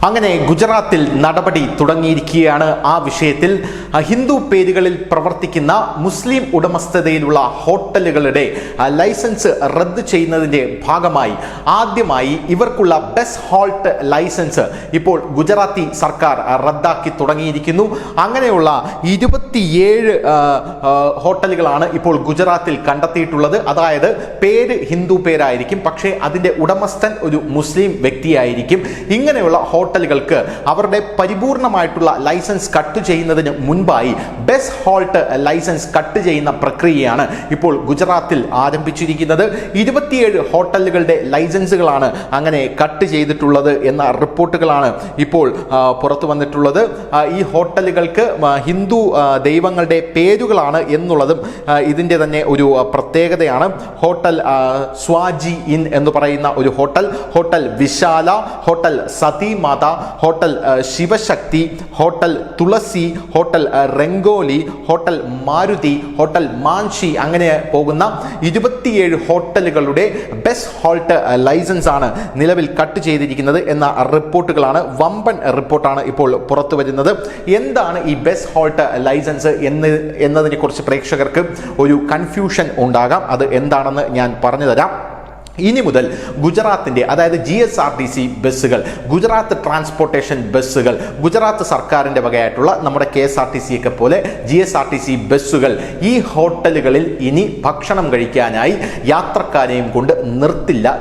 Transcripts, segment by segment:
അങ്ങനെ ഗുജറാത്തിൽ നടപടി തുടങ്ങിയിരിക്കുകയാണ്. ആ വിഷയത്തിൽ ഹിന്ദു പേരുകളിൽ പ്രവർത്തിക്കുന്ന മുസ്ലിം ഉടമസ്ഥതയിലുള്ള ഹോട്ടലുകളുടെ ലൈസൻസ് റദ്ദ് ചെയ്യുന്നതിൻ്റെ ഭാഗമായി ആദ്യമായി ഇവർക്കുള്ള ബസ് ഹോൾട്ട് ലൈസൻസ് ഇപ്പോൾ ഗുജറാത്തി സർക്കാർ റദ്ദാക്കി തുടങ്ങിയിരിക്കുന്നു. അങ്ങനെയുള്ള 27 ഹോട്ടലുകളാണ് ഇപ്പോൾ ഗുജറാത്തിൽ കണ്ടെത്തിയിട്ടുള്ളത്. അതായത് പേര് ഹിന്ദു പേരായിരിക്കും, പക്ഷേ അതിൻ്റെ ഉടമസ്ഥൻ ഒരു മുസ്ലിം വ്യക്തിയായിരിക്കും. ഇങ്ങനെയുള്ള ഹോട്ടലുകൾക്ക് അവരുടെ പരിപൂർണമായിട്ടുള്ള ലൈസൻസ് കട്ട് ചെയ്യുന്നതിന് മുൻപായി ബസ് ഹോൾട്ട് ലൈസൻസ് കട്ട് ചെയ്യുന്ന പ്രക്രിയയാണ് ഇപ്പോൾ ഗുജറാത്തിൽ ആരംഭിച്ചിരിക്കുന്നത്. 27 ഹോട്ടലുകളുടെ ലൈസൻസുകളാണ് അങ്ങനെ കട്ട് ചെയ്തിട്ടുള്ളത് എന്ന റിപ്പോർട്ടുകളാണ് ഇപ്പോൾ പുറത്തു വന്നിട്ടുള്ളത്. ഈ ഹോട്ടലുകൾക്ക് ഹിന്ദു ദൈവങ്ങളുടെ പേരുകളാണ് എന്നുള്ളതും ഇതിൻ്റെ തന്നെ ഒരു പ്രത്യേകതയാണ്. ഹോട്ടൽ സ്വാജി ഇൻ എന്ന് പറയുന്ന ഒരു hotel, hotel Vishala, hotel Satimata, hotel Shivashakti, hotel Tulsi, hotel Rangoli, hotel Maruti, hotel Manshi, അങ്ങനെ പോകുന്ന 27 ഹോട്ടലുകളുടെ ബസ് ഹോൾട്ട് ലൈസൻസ് ആണ് നിലവിൽ കട്ട് ചെയ്തിരിക്കുന്നത് എന്ന റിപ്പോർട്ടുകളാണ്, വമ്പൻ റിപ്പോർട്ടാണ് ഇപ്പോൾ പുറത്തു വരുന്നത്. എന്താണ് ഈ ബസ് ഹോൾട്ട് ലൈസൻസ് എന്നതിനെ കുറിച്ച് പ്രേക്ഷകർക്ക് ഒരു കൺഫ്യൂഷൻ ഉണ്ടാകാം. അത് എന്താണെന്ന് ഞാൻ പറഞ്ഞു തരാം. ഇനി മുതൽ ഗുജറാത്തിൻ്റെ, അതായത് GSRTC ബസ്സുകൾ, ഗുജറാത്ത് ട്രാൻസ്പോർട്ടേഷൻ ബസ്സുകൾ, ഗുജറാത്ത് സർക്കാരിൻ്റെ വകയായിട്ടുള്ള നമ്മുടെ KSRTC ഒക്കെ പോലെ GSRTC ബസ്സുകൾ ഈ ഹോട്ടലുകളിൽ ഇനി ഭക്ഷണം കഴിക്കാനായി യാത്രക്കാരെയും കൊണ്ട് നിർത്തില്ല.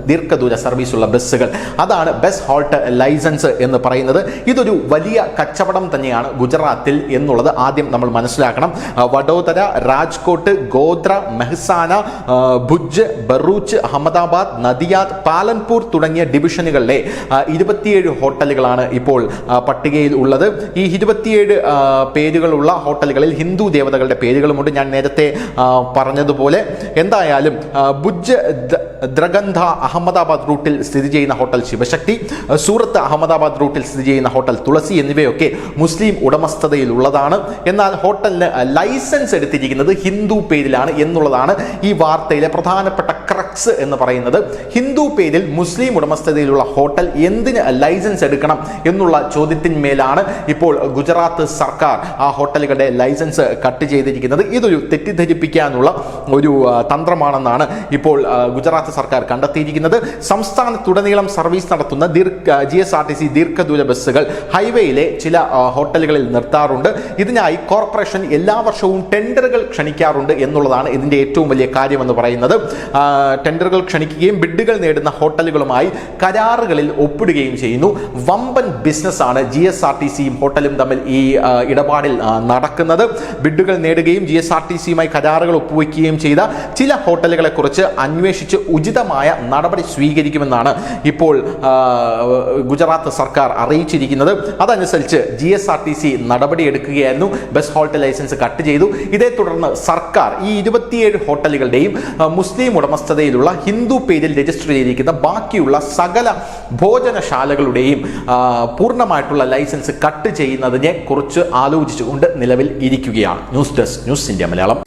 ദീർഘദൂര സർവീസുള്ള ബസ്സുകൾ, അതാണ് ബസ് ഹോൾട്ട് ലൈസൻസ് എന്ന് പറയുന്നത്. ഇതൊരു വലിയ കച്ചവടം തന്നെയാണ് ഗുജറാത്തിൽ എന്നുള്ളത് ആദ്യം നമ്മൾ മനസ്സിലാക്കണം. വഡോദര, രാജ്കോട്ട്, ഗോദ്ര, മെഹ്സാന, ഭുജ്, ബറൂച്ച്, അഹമ്മദാബാദ്, നദിയാദ്, പാലൻപൂർ തുടങ്ങിയ ഡിവിഷനുകളിലെ 27 ഹോട്ടലുകളാണ് ഇപ്പോൾ പട്ടികയിൽ ഉള്ളത്. ഈ 27 പേരുകളുള്ള ഹോട്ടലുകളിൽ ഹിന്ദു ദേവതകളുടെ പേരുകളുമുണ്ട്. ഞാൻ നേരത്തെ പറഞ്ഞതുപോലെ എന്തായാലും ഭുജ് ദ്രഗന്ധ അഹമ്മദാബാദ് റൂട്ടിൽ സ്ഥിതി ചെയ്യുന്ന ഹോട്ടൽ ശിവശക്തി, സൂറത്ത് അഹമ്മദാബാദ് റൂട്ടിൽ സ്ഥിതി ചെയ്യുന്ന ഹോട്ടൽ തുളസി എന്നിവയൊക്കെ മുസ്ലിം ഉടമസ്ഥതയിലുള്ളതാണ്. എന്നാൽ ഹോട്ടലിന് ലൈസൻസ് എടുത്തിരിക്കുന്നത് ഹിന്ദു പേരിലാണ് എന്നുള്ളതാണ് ഈ വാർത്തയിലെ പ്രധാനപ്പെട്ട ക്രക്സ് എന്ന് പറയുന്നത്. ഹിന്ദു പേരിൽ മുസ്ലിം ഉടമസ്ഥതയിലുള്ള ഹോട്ടൽ എന്തിന് ലൈസൻസ് എടുക്കണം എന്നുള്ള ചോദ്യത്തിന്മേലാണ് ഇപ്പോൾ ഗുജറാത്ത് സർക്കാർ ആ ഹോട്ടലുകളുടെ ലൈസൻസ് കട്ട് ചെയ്തിരിക്കുന്നത്. ഇതൊരു തെറ്റിദ്ധരിപ്പിക്കാനുള്ള ഒരു തന്ത്രമാണെന്നാണ് ഇപ്പോൾ ഗുജറാത്ത് സർക്കാർ കണ്ടെത്തിയിരിക്കുന്നത്. സംസ്ഥാനത്തുടനീളം സർവീസ് നടത്തുന്ന GSRTC ദീർഘദൂര ബസ്സുകൾ ഹൈവേയിലെ ചില ഹോട്ടലുകളിൽ നിർത്താറുണ്ട്. ഇതിനായി കോർപ്പറേഷൻ എല്ലാ വർഷവും ടെൻഡറുകൾ ക്ഷണിക്കാറുണ്ട് എന്നുള്ളതാണ് ഇതിൻ്റെ ഏറ്റവും വലിയ കാര്യമെന്ന് പറയുന്നത്. ടെൻഡറുകൾ ക്ഷണിക്കുകയും ബിഡുകൾ നേടുന്ന ഹോട്ടലുകളുമായി കരാറുകളിൽ ഒപ്പിടുകയും ചെയ്യുന്നു. വമ്പൻ ബിസിനസ്സാണ് GSRTCയും ഹോട്ടലും തമ്മിൽ ഈ ഇടപാടിൽ നടക്കുന്നത്. ബിഡുകൾ നേടുകയും GSRTCയുമായി കരാറുകൾ ഒപ്പുവയ്ക്കുകയും ചെയ്ത ചില ഹോട്ടലുകളെ കുറിച്ച് അന്വേഷിച്ച് ഉചിതമായ നടപടി സ്വീകരിക്കുമെന്നാണ് ഇപ്പോൾ ഗുജറാത്ത് സർക്കാർ അറിയിച്ചിരിക്കുന്നത്. അതനുസരിച്ച് GSRTC നടപടിയെടുക്കുകയായിരുന്നു. ബസ് ഹോൾട്ട് ലൈസൻസ് കട്ട് ചെയ്തു. ഇതേ തുടർന്ന് സർക്കാർ ഈ 27 ഹോട്ടലുകളുടെയും മുസ്ലിം ഉടമസ്ഥതയിലുള്ള ഹിന്ദു പേരിൽ രജിസ്റ്റർ ചെയ്തിരിക്കുന്ന ബാക്കിയുള്ള സകല ഭോജനശാലകളുടെയും പൂർണ്ണമായിട്ടുള്ള ലൈസൻസ് കട്ട് ചെയ്യുന്നതിനെ കുറിച്ച് ആലോചിച്ചുകൊണ്ട് നിലവിൽ ഇരിക്കുകയാണ്. News desk, news India Malayalam.